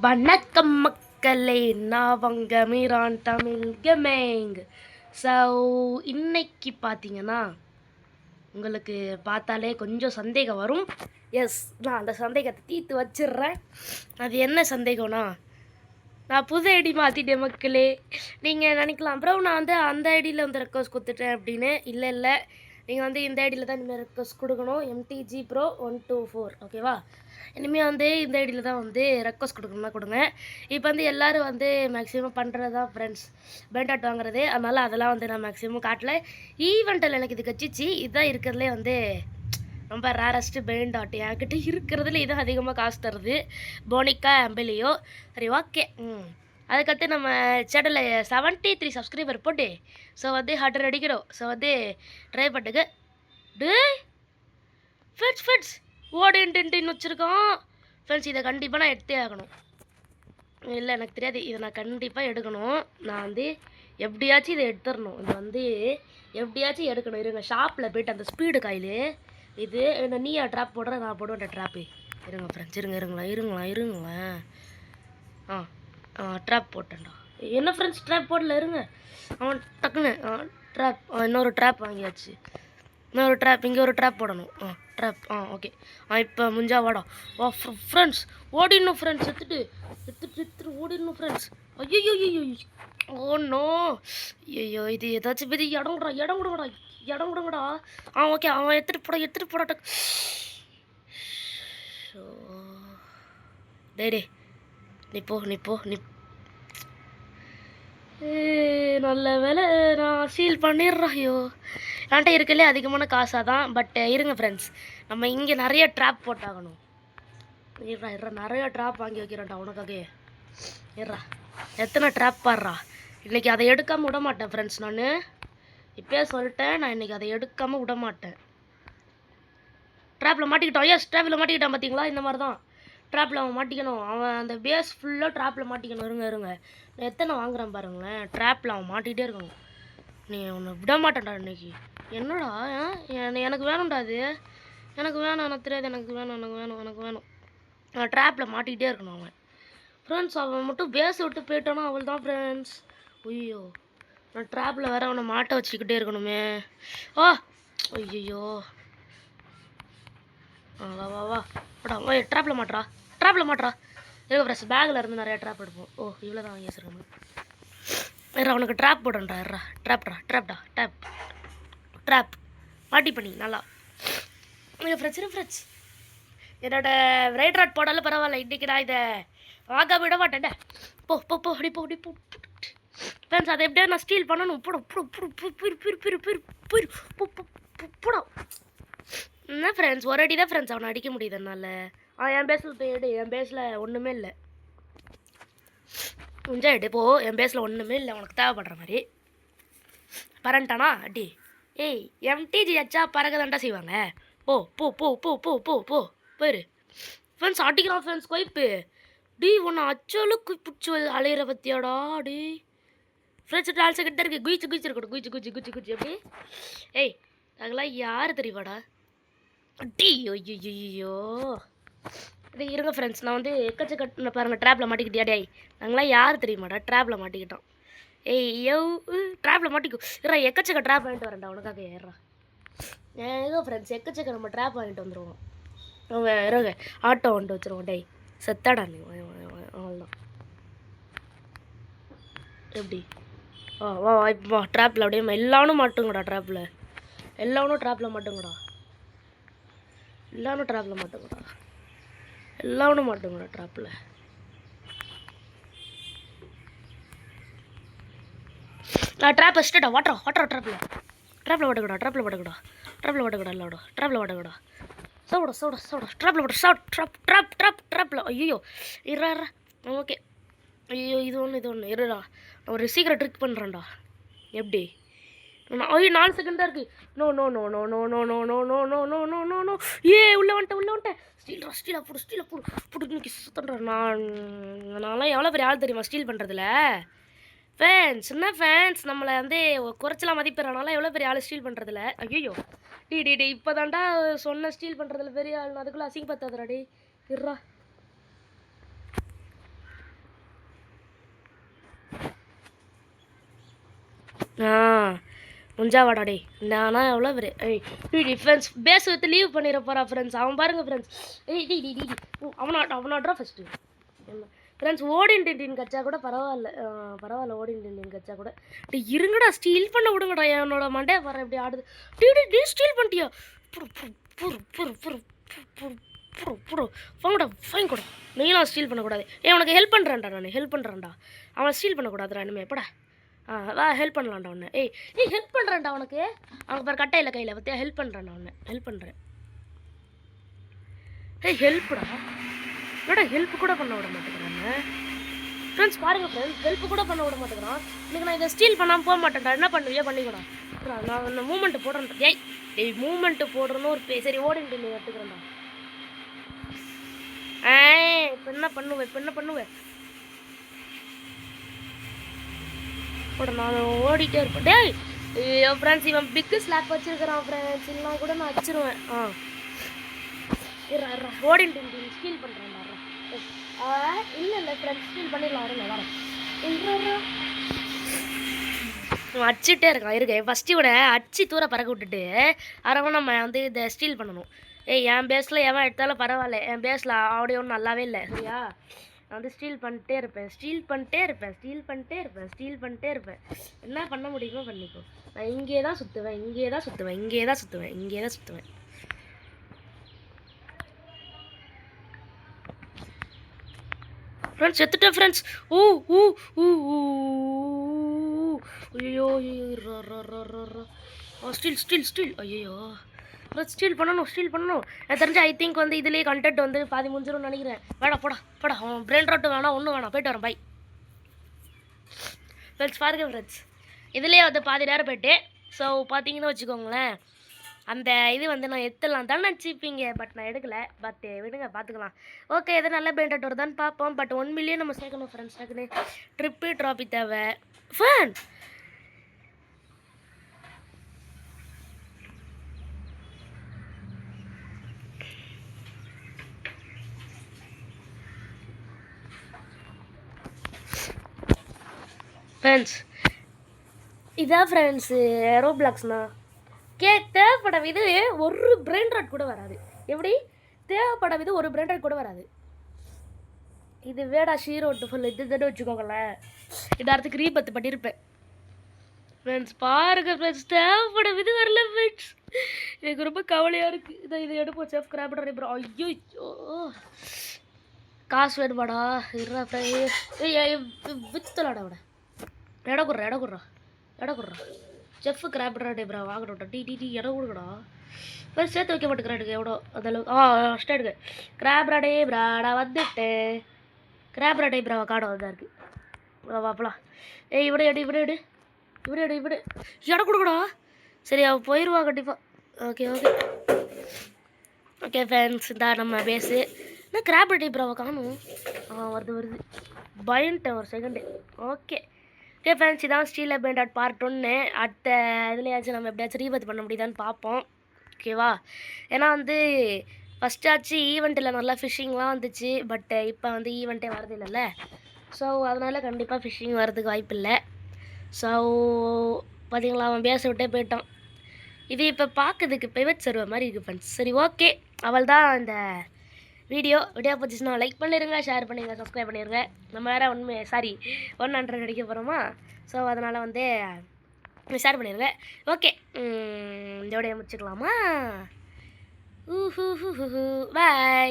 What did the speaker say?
வணக்கம் மக்களே, நான் உங்க மீரான் தமிழ் கேமிங். ஸோ இன்னைக்கு பார்த்தீங்கன்னா உங்களுக்கு பார்த்தாலே கொஞ்சம் சந்தேகம் வரும். எஸ், நான் அந்த சந்தேகத்தை தீர்த்து வச்சிடுறேன். அது என்ன சந்தேகம்னா, நான் புது ஐடி மாற்றிட்டேன் மக்களே. நீங்கள் நினைக்கலாம் ப்ரோ நான் வந்து அந்த ஐடியில் வந்து ரெக்வஸ்ட் கொடுத்துட்டேன் அப்படின்னு. இல்லை, நீங்கள் வந்து இந்த ஐடியில் தான் இனிமேல் ரெக்வஸ்ட் கொடுக்கணும். MTG Pro 124 ஓகேவா? இனிமேல் வந்து இந்த ஐடியில் தான் வந்து ரெக்வஸ்ட் கொடுக்கணும்னா கொடுங்க. இப்போ வந்து எல்லோரும் வந்து மேக்ஸிமம் பண்ணுறது தான் ஃப்ரெண்ட்ஸ், பென்டாட் வாங்குறது. அதனால் அதெல்லாம் வந்து நான் மேக்ஸிமம் காட்டல. ஈவெண்ட்டில் எனக்கு இது கச்சிச்சு. இதுதான் இருக்கிறதுலே வந்து ரொம்ப ரேரஸ்ட்டு பென்டாட். என்கிட்ட இருக்கிறதுல இது அதிகமாக காசு தருது, போனிக்கா அம்பெலியோ. சரி ஓகே. அதுக்கடுத்து நம்ம சேனலில் 73 சப்ஸ்கிரைபர் போட்டு ஸோ வந்து 100 அடிக்கிறோம். ஸோ வந்து ட்ரை பண்ணுங்க. டே ஃப்ரெண்ட்ஸ் ஓடின்ட்டு வச்சுருக்கோம் ஃப்ரெண்ட்ஸ். இதை கண்டிப்பாக நான் எடுத்தே ஆகணும். இல்லை எனக்கு தெரியாது, இதை நான் கண்டிப்பாக எடுக்கணும். நான் வந்து எப்படியாச்சும் இதை எடுத்துடணும். இது வந்து எப்படியாச்சும் எடுக்கணும். இருங்க, ஷாப்பில் போய்ட்டு அந்த ஸ்பீடு காயில் இது என்ன நீயா ட்ராப் போடுற, நான் போடுவேன் அந்த ட்ராப்பு. இருங்க ஃப்ரெண்ட்ஸ், இருங்களேன். ட்ராப் போட்டேன்டா. என்ன ஃப்ரெண்ட்ஸ் ட்ராப் போடல, இருங்க. அவன் டக்குன்னு ட்ராப், இன்னொரு ட்ராப் வாங்கியாச்சு. இன்னொரு ட்ராப், இங்கே ஒரு ட்ராப் போடணும். Drop okay. இப்போ முஞ்சா வாடா. ஃப்ரெண்ட்ஸ் ஓடிடணும் ஃப்ரெண்ட்ஸ். எடுத்துட்டு ஓடிடணும் ஃப்ரெண்ட்ஸ். ஐயோ ஓ நோ. ஐயோ இது ஏதாச்சும் பெரிய இடம் கொடுங்கடா. ஓகே, அவன் எடுத்துகிட்டு போடா. ஸோ டே நீ போ. நல்ல வேலை நான் சீல் பண்ணிடுறேன். ஐயோ என்கிட்ட இருக்கலே அதிகமான காசாக தான். பட் இருங்க ஃப்ரெண்ட்ஸ், நம்ம இங்கே நிறைய ட்ராப் போட்டாகணும். நிறைய ட்ராப் வாங்கி வைக்கிறேன்டா உனக்காக. எத்தனை ட்ராப் பாடுறா. இன்றைக்கி அதை எடுக்காமல் விட மாட்டேன் ஃப்ரெண்ட்ஸ். நான் இப்போயே சொல்லிட்டேன், நான் இன்றைக்கி அதை எடுக்காமல் விட மாட்டேன். ட்ராப்பில் மாட்டிக்கிட்டான். எஸ், ட்ராப்பில் மாட்டிக்கிட்டான். பார்த்தீங்களா, இந்த மாதிரி தான் ட்ராப்பில் அவன் மாட்டிக்கணும். அவன் அந்த பேஸ் ஃபுல்லாக ட்ராப்பில் மாட்டிக்கணும். இருங்க நான் எத்தனை வாங்குறேன் பாருங்களேன். ட்ராப்பில் அவன் மாட்டிகிட்டே இருக்கணும். நீ உன்னை விட மாட்டேன்டா இன்னைக்கு. என்னடா எனக்கு வேணும்டா. அது எனக்கு வேணும், எனக்கு தெரியாது. எனக்கு வேணும். நான் ட்ராப்பில் மாட்டிக்கிட்டே இருக்கணும் அவன். ஃப்ரெண்ட்ஸ் அவன் மட்டும் பேஸை விட்டு போயிட்டானா அவள் தான் ஃப்ரெண்ட்ஸ். ஐயோ, நான் ட்ராப்பில் வேற அவனை மாட்ட வச்சுக்கிட்டே இருக்கணுமே. ஐயோ வா ட்ராப்பில் மாட்டுறா. இருக்க ஃப்ரெண்ட்ஸ், பேக்கில் இருந்து நிறையா ட்ராப் எடுப்போம். இவ்வளோ தான் வாங்கி வச்சுருக்கேன். அவனுக்கு ட்ராப் போடுறா. ட்ராப் மாட்டி பண்ணி நல்லா. ஃப்ரெண்ட்ஸ் என்னோட ரைட் ராட் போடாலும் பரவாயில்ல. இன்றைக்கி நான் இதை வாங்க விட மாட்டேன்டா. போ அடி போ. ஃப்ரெண்ட்ஸ் அதை எப்படியா நான் ஸ்டீல் பண்ணணும். போட என்ன ஃப்ரெண்ட்ஸ், ஒரு அடி தான் ஃப்ரெண்ட்ஸ் அவனை அடிக்க முடியுது என்னால். என் பேஸில் போயிடு. என் பேஸில் ஒன்றுமே இல்லை. கொஞ்சம் எடு என் பேஸில் ஒன்றுமே இல்லை. உனக்கு தேவைப்படுற மாதிரி பரண்டானா அடி. ஏய், MTG அச்சா பறக்க தாண்டா செய்வாங்க. போ போயிரு ஃப்ரெண்ட்ஸ். அடிக்கிறான் ஃப்ரெண்ட்ஸ் கொய்ப்பு. ஒன்று அச்சாலும் பிடிச்சி அலையிற பற்றியாடா. ஃப்ரெண்ட்ஸ் டால்ஸை கிட்ட இருக்கு. குயிச்சு இருக்கட்டும். எப்படி? ஏய், அதெல்லாம் யார் தெரியுமாடா. ஐயோ இது இருங்க ஃப்ரெண்ட்ஸ், நான் வந்து எக்கச்சக்க பாருங்கள் ட்ராப்பில் மாட்டிக்கிட்டியா. நாங்களாம் யார் தெரியுமாடா ட்ராப்பில் மாட்டிக்கிட்டோம். ட்ராப்பில் மாட்டிக்கோ. எக்கச்சக்க ட்ராப் வாங்கிட்டு வரேன்டா உனக்காக. ஏதோ ஃப்ரெண்ட்ஸ் எக்கச்சக்க நம்ம ட்ராப் வாங்கிட்டு வந்துடுவோம். இருங்க ஆட்டோ வந்துட்டு வச்சுருவோம். செத்தாடா நீ. அவ்வளோதான். எப்படி? வா ட்ராப்பில் அப்படியே எல்லாரும் மாட்டுங்கடா. ட்ராப்பில் மாட்டுங்கடா. ட்ராப்பில் நான் ட்ராப் வச்சுட்டா. வாட்டரா ட்ராப்பில் வாட்டுக்கடா. சவுடா ட்ராப்பில். ஐயோ இருறா. ஓகே. ஐயோ இது ஒன்று இருடா. நான் ஒரு சீக்கிரம் ட்ரிக் பண்ணுறேன்டா. எப்படி? 4 செகண்ட் தான் இருக்குது. நோ. உள்ள வந்துட்டேன். ஸ்டீலா போடு. சுத்தன்றா. நான்லாம் எவ்வளோ பெரிய ஆள் தெரியுமா ஸ்டீல் பண்ணுறதுல. ஃபேன்ஸ் என்ன ஃபேன்ஸ் நம்மளை வந்து குறைச்சலாம் மதிப்பிடறனால எவ்வளோ பெரிய ஆள் ஸ்டீல் பண்ணுறதில்ல. ஐயோ இப்போ தாண்டா சொன்ன ஸ்டீல் பண்ணுறதுல பெரிய ஆள். அதுக்குள்ளே அசிங்கப்படுத்தாதடா. இருறா. ஆ முஞ்சா வாடா டே நானா எவ்வளோ பெரிய டி ஃப்ரெண்ட்ஸ் பேஸ் வித்து லீவ் பண்ணிட போகிறா ஃப்ரெண்ட்ஸ். அவன் பாருங்க ஃப்ரெண்ட்ஸ். டி அவனாட்ரா ஃபஸ்ட்டு ஃப்ரெண்ட்ஸ். ஓடின் டிண்டின் கச்சா கூட பரவாயில்ல ஓடின் டிண்டின் கச்சா கூட. டி இருங்கடா ஸ்டீல் பண்ண விடுங்கடா. என்னோட மண்டையை பாரு எப்படி ஆடுது. டி ஸ்டீல் பண்ணிட்டியா? வாங்கடா ஃபைன் கூட. நீலாம் ஸ்டீல் பண்ணக்கூடாது. உனக்கு ஹெல்ப் பண்ணுறேன்டா. நான் ஹெல்ப் பண்ணுறேன்டா. அவனை ஸ்டீல் பண்ணக்கூடாதுடா இனிமே எப்படா. வா ஹெல்ப் பண்ணலான்டா ஒன்று. ஹெல்ப் பண்ணுறேன்டா உனக்கு. அவனுக்கு பாரு கட்டை இல்லை கையில் பற்றியா. ஹெல்ப் பண்ணுறேன்டா ஒன்று. ஹெல்ப் பண்ணுறேன். ஹெல்ப்டா. என்னடா ஹெல்ப் கூட பண்ண விட மாட்டேங்கிறாங்க ஃப்ரெண்ட்ஸ். பாருங்கள் ஃப்ரெண்ட்ஸ், ஹெல்ப் கூட பண்ண விட மாட்டேங்கிறான். இன்னைக்கு நான் இதை ஸ்டீல் பண்ணாமல் போக மாட்டேன்டா. என்ன பண்ணுவியா பண்ணிக்கூடா. நான் இந்த மூமெண்ட்டு போடுறேன். மூமெண்ட்டு போடுறேன்னு ஒரு சரி ஓடிட்டு நீ எடுத்துக்கிறேன்டா. இப்போ என்ன பண்ணுவேன் கூட நான் ஓடிட்டே இருப்பேன். டேய் ஃப்ரெண்ட்ஸ், இவன் பிக்கு ஸ்லாக் வச்சிருக்கிறான் ஃப்ரெண்ட்ஸ். இல்லைனா கூட நான் வச்சிருவேன். ஓடிட்டு ஸ்டீல் பண்ணுறேன்டா. இல்லை ஃப்ரெண்ட்ஸ் ஸ்டீல் பண்ணிடலாம். வரேன் அடிச்சுட்டே இருக்கான். ஃபஸ்ட்டு விட அடிச்சு தூர பறக்க விட்டுட்டு அரவன் நம்ம வந்து இதை ஸ்டீல் பண்ணணும். என் பேஸில் எவன் எடுத்தாலும் பரவாயில்ல. என் பேஸில் ஆடியோ ஒன்றும் நல்லாவே இல்லை சரியா. நான் வந்து ஸ்டீல் பண்ணிட்டே இருப்பேன். என்ன பண்ண முடியுமோ பண்ணிக்கோ. நான் இங்கே தான் சுற்றுவேன். ஃப்ரெண்ட்ஸ் செத்துட்டேன் ஃப்ரெண்ட்ஸ். ஐயோ ஸ்டீல் ஐயோ ஸ்டீல் பண்ணணும். எனக்கு தெரிஞ்சு ஐ திங்க் வந்து இதுலேயே கண்டென்ட் வந்து பாதி முடிஞ்சிடும்னு நினைக்கிறேன். போடா அவன் பிரெயின் ராட்டு வேணாம் ஒன்றும் வேணாம். போய்ட்டு வரேன் பை ஃப்ரெண்ட்ஸ். பாருங்க ஃப்ரெண்ட்ஸ், இதுலேயே வந்து பாதி நேரம் போய்ட்டு. ஸோ பார்த்தீங்கன்னு வச்சுக்கோங்களேன், அந்த இது வந்து நான் எடுத்துடலாம் தான் நினச்சிப்பீங்க. பட் நான் எடுக்கலை. பட் விடுங்க பார்த்துக்கலாம். ஓகே எது நல்ல பிரெயின் ராட் வருதான்னு பார்ப்போம். பட் 1 மில்லியன் நம்ம சேர்க்கணும் ஃப்ரெண்ட்ஸ். டக்குன்னு ட்ரிப்பு ட்ராஃபி தேவை ஃபேன். ஃப்ரெண்ட்ஸ் இதான் ஃப்ரெண்ட்ஸு ரோப்ளாக்ஸ்ண்ணா. தேவைப்பட இது ஒரு பிரெயின் ராட் கூட வராது. எப்படி தேவைப்பட இது ஒரு பிரெயின் ராட் கூட வராது. இது வேடா ஷீரோட்டு ஃபுல் இது தானே வச்சுக்கோங்களேன். இது அடுத்துக்கு ரீபத்து பண்ணியிருப்பேன் ஃப்ரெண்ட்ஸ். பாருங்க ஃப்ரெண்ட்ஸ், தேவைப்பட இது வரல ஃப்ரெண்ட்ஸ். எனக்கு ரொம்ப கவலையாக இருக்குது. இதை எடுப்போம் செஃப் கிராப்டர் ரிப்பர். ஐயோ காசு வேணுமாடா. வித்தலாடா விட இடம் குடுறா செஃப்பு கிராப்டரா டேப்ரா வாங்கணும்டா. டி இடம் கொடுக்கடா. ஃபர்ஸ்ட் சேர்த்து வைக்க மாட்டேங்கிறாடுங்க எவ்வளோ அதளவு. ஃபஸ்ட்டு எடுக்கு கிராப்ரா டேப்ராடா வந்துட்டேன். கிராப்ரா டேப்ரா காடம் வந்தா இருக்குது. வாப்பலாம். இவடு இடம் கொடுக்கடா. சரி அவள் போயிடுவா கண்டிப்பாக. ஓகே ஃப்ரெண்ட்ஸ், இந்த நம்ம பேஸு என்ன கிராப்ரா டேப்ராவை காணும். வருது பயன்ட்டேன் ஒரு செகண்டு. ஓகே ஃப்ரெண்ட்ஸ், இதான் ஸ்டீல் பிரெயின் ராட் பார்ட் 1. அடுத்த இதுலையாச்சும் நம்ம எப்படியாச்சும் ரீபத் பண்ண முடியுதான்னு பார்ப்போம். ஓகேவா. ஏன்னா வந்து ஃபஸ்ட்டாச்சு ஈவெண்ட்டில் நல்லா ஃபிஷ்ஷிங்லாம் வந்துச்சு. பட் இப்போ வந்து ஈவெண்ட்டே வரது இல்லைல்ல. ஸோ அதனால் கண்டிப்பாக ஃபிஷ்ஷிங் வரதுக்கு வாய்ப்பு இல்லை. ஸோ பார்த்தீங்களா, அவன் பேச விட்டே போயிட்டான். இது இப்போ பார்க்கறதுக்கு பிரைவேட் சர்வர் மாதிரி இருக்குது ஃப்ரெண்ட்ஸ். சரி ஓகே, அவள் தான் இந்த வீடியோ பிடிச்சிச்சுன்னா லைக் பண்ணிடுங்க, ஷேர் பண்ணிடுங்க, சப்ஸ்கிரைப் பண்ணிடுங்க. நம்ம வேறு 100 அடிக்க போகிறோமா. ஸோ அதனால் வந்து ஷேர் பண்ணிடுங்க. ஓகே இந்த வீடியோ முடிச்சுக்கலாமா. பாய்.